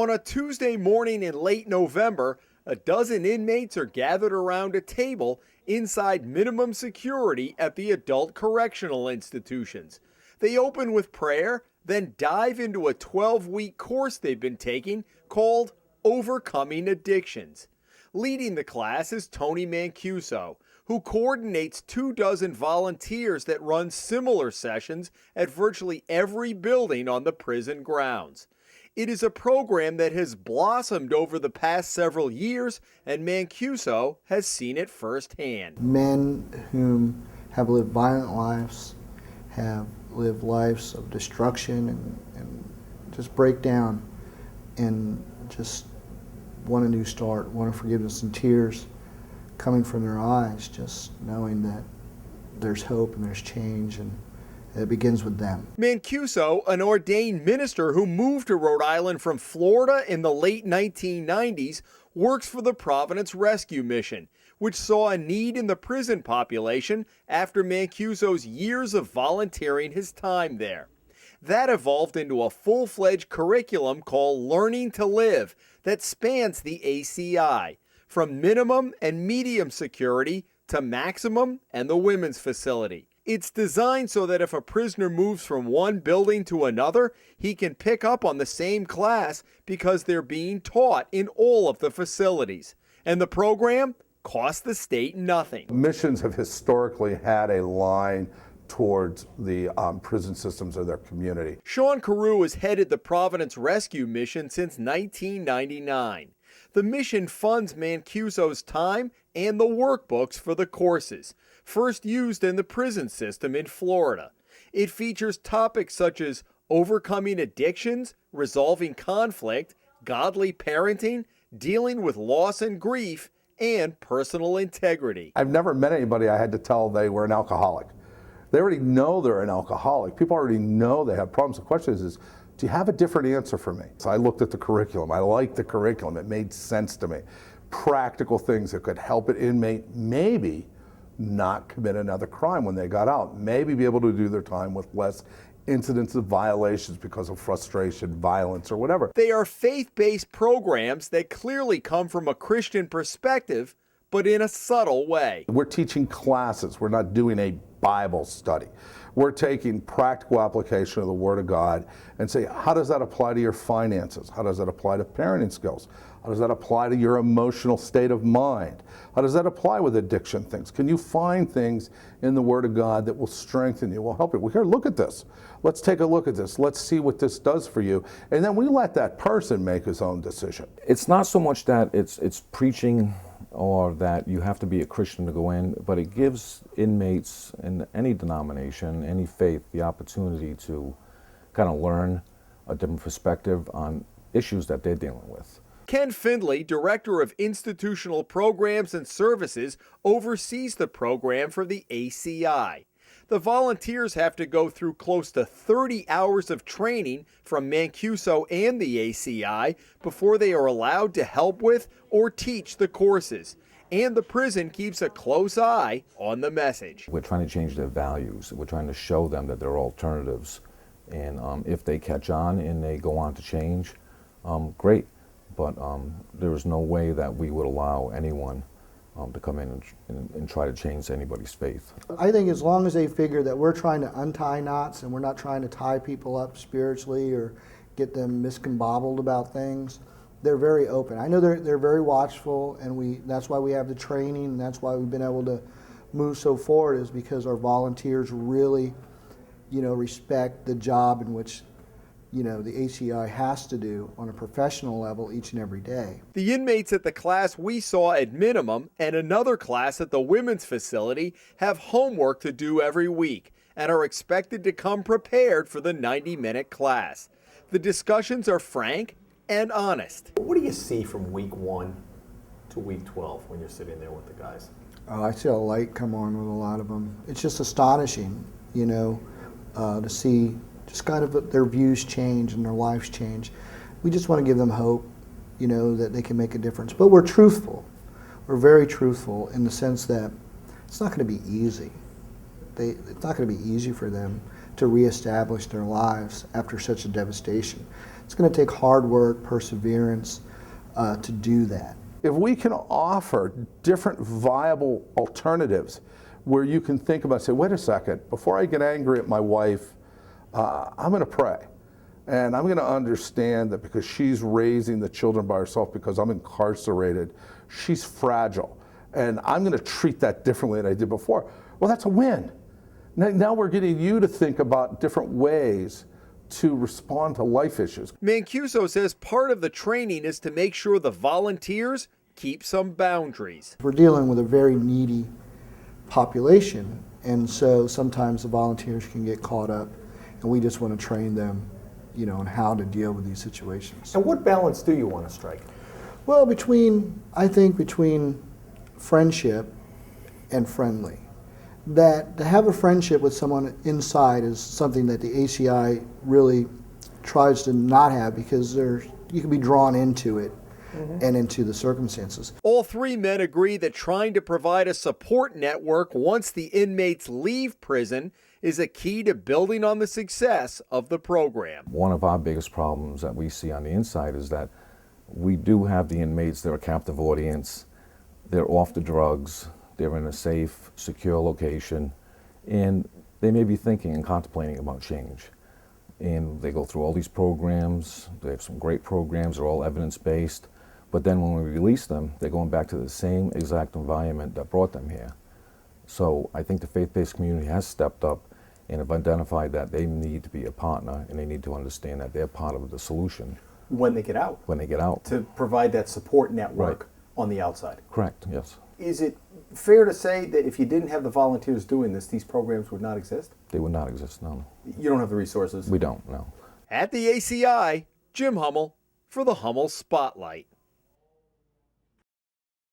On a Tuesday morning in late November, a dozen inmates are gathered around a table inside minimum security at the Adult Correctional Institutions. They open with prayer, then dive into a 12-week course they've been taking called Overcoming Addictions. Leading the class is Tony Mancuso, who coordinates 24 volunteers that run similar sessions at virtually every building on the prison grounds. It is a program that has blossomed over the past several years, and Mancuso has seen it firsthand. Men whom have lived violent lives, have lived lives of destruction and just breakdown, and just want a new start, want forgiveness, and tears coming from their eyes, just knowing that there's hope and there's change, and it begins with them. Mancuso, an ordained minister who moved to Rhode Island from Florida in the late 1990s, works for the Providence Rescue Mission, which saw a need in the prison population after Mancuso's years of volunteering his time there. That evolved into a full-fledged curriculum called Learning to Live that spans the ACI, from minimum and medium security to maximum and the women's facility. It's designed so that if a prisoner moves from one building to another, he can pick up on the same class because they're being taught in all of the facilities. And the program costs the state nothing. Missions have historically had a line towards the prison systems of their community. Sean Carew has headed the Providence Rescue Mission since 1999. The mission funds Mancuso's time and the workbooks for the courses, first used in the prison system in Florida. It features topics such as overcoming addictions, resolving conflict, godly parenting, dealing with loss and grief, and personal integrity. I've never met anybody I had to tell they were an alcoholic. They already know they're an alcoholic. People already know they have problems. The question is do you have a different answer for me? So I looked at the curriculum. I liked the curriculum. It made sense to me. Practical things that could help an inmate maybe not commit another crime when they got out, maybe be able to do their time with less incidents of violations because of frustration, violence, or whatever. They are faith-based programs that clearly come from a Christian perspective, but in a subtle way. We're teaching classes. We're not doing a Bible study. We're taking practical application of the Word of God and say, how does that apply to your finances? How does that apply to parenting skills? How does that apply to your emotional state of mind? How does that apply with addiction things? Can you find things in the Word of God that will strengthen you, will help you? Well, here, look at this. Let's take a look at this. Let's see what this does for you. And then we let that person make his own decision. It's not so much that it's preaching or that you have to be a Christian to go in, but it gives inmates in any denomination, any faith, the opportunity to kind of learn a different perspective on issues that they're dealing with. Ken Findley, Director of Institutional Programs and Services, oversees the program for the ACI. The volunteers have to go through close to 30 hours of training from Mancuso and the ACI before they are allowed to help with or teach the courses. And the prison keeps a close eye on the message. We're trying to change their values. We're trying to show them that there are alternatives. And if they catch on and they go on to change, great. But there is no way that we would allow anyone to come in and try to change anybody's faith. I think as long as they figure that we're trying to untie knots and we're not trying to tie people up spiritually or get them miscombobbled about things, they're very open. I know they're very watchful, and that's why we have the training, and that's why we've been able to move so forward, is because our volunteers really, respect the job in which the ACI has to do on a professional level each and every day. The inmates at the class we saw at minimum and another class at the women's facility have homework to do every week and are expected to come prepared for the 90-minute class. The discussions are frank and honest. What do you see from week 1 to week 12 when you're sitting there with the guys? I see a light come on with a lot of them. It's just astonishing, to see just kind of their views change and their lives change. We just want to give them hope, that they can make a difference. But we're truthful. We're very truthful in the sense that it's not going to be easy. It's not going to be easy for them to reestablish their lives after such a devastation. It's going to take hard work, perseverance to do that. If we can offer different viable alternatives where you can think about, say, wait a second, before I get angry at my wife, I'm going to pray. And I'm going to understand that because she's raising the children by herself, because I'm incarcerated, she's fragile. And I'm going to treat that differently than I did before. Well, that's a win. Now we're getting you to think about different ways to respond to life issues. Mancuso says part of the training is to make sure the volunteers keep some boundaries. We're dealing with a very needy population, and so sometimes the volunteers can get caught up, and we just want to train them, on how to deal with these situations. And what balance do you want to strike? Well, I think between friendship and friendly. That to have a friendship with someone inside is something that the ACI really tries to not have, because you can be drawn into it and into the circumstances. All three men agree that trying to provide a support network once the inmates leave prison is a key to building on the success of the program. One of our biggest problems that we see on the inside is that we do have the inmates, they're a captive audience, they're off the drugs, they're in a safe, secure location, and they may be thinking and contemplating about change. And they go through all these programs, they have some great programs, they're all evidence-based, but then when we release them, they're going back to the same exact environment that brought them here. So I think the faith-based community has stepped up and have identified that they need to be a partner, and they need to understand that they're part of the solution. When they get out. When they get out. To provide that support network Right. on the outside. Correct, yes. Is it fair to say that if you didn't have the volunteers doing this, these programs would not exist? They would not exist, no. You don't have the resources? We don't, no. At the ACI, Jim Hummel for the Hummel Spotlight.